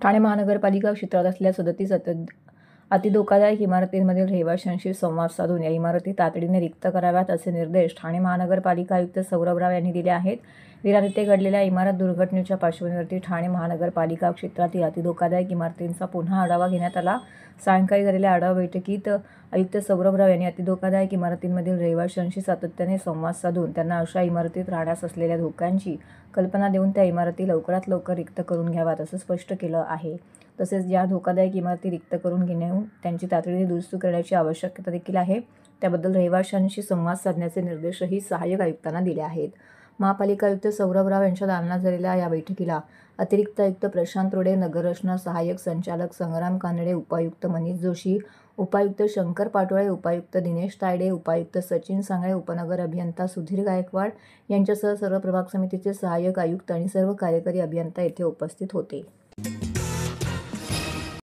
ठाणे महानगरपालिका क्षेत्रात असलेल्या 37 अतिधोकादायक इमारतींमधील रहिवाशांशी संवाद साधून या इमारती तातडीने रिक्त कराव्यात असे निर्देश ठाणे महानगरपालिका आयुक्त सौरभ राव यांनी दिले आहेत. विरार घडलेल्या इमारत दुर्घटनेच्या पार्श्वभूमीवरती ठाणे महानगरपालिका क्षेत्रातील अतिधोकादायक इमारतींचा पुन्हा आढावा घेण्यात आला. सायंकाळी झालेल्या आढावा बैठकीत आयुक्त सौरभ राव यांनी अतिधोकादायक इमारतींमधील रहिवाशांशी सातत्याने संवाद साधून त्यांना अशा इमारतीत राहण्यास असलेल्या धोक्यांची कल्पना देऊन त्या इमारती लवकरात लवकर रिक्त करून घ्याव्यात असं स्पष्ट केलं आहे. तसेच ज्या धोकादायक इमारती रिक्त करून घेऊन त्यांची तातडीने दुरुस्ती करण्याची आवश्यकता देखील आहे, त्याबद्दल रहिवाशांशी संवाद साधण्याचे निर्देशही सहाय्यक आयुक्तांना दिले आहेत. महापालिका आयुक्त सौरभ राव यांच्या दालनात झालेल्या या बैठकीला अतिरिक्त आयुक्त प्रशांत रोडे, नगररचना सहाय्यक संचालक संग्राम कानडे, उपायुक्त मनीष जोशी, उपायुक्त शंकर पाटोळे, उपायुक्त दिनेश तायडे, उपायुक्त सचिन सांगळे, उपनगर अभियंता सुधीर गायकवाड यांच्यासह सर्व प्रभाग समितीचे सहाय्यक आयुक्त आणि सर्व कार्यकारी अभियंता येथे उपस्थित होते.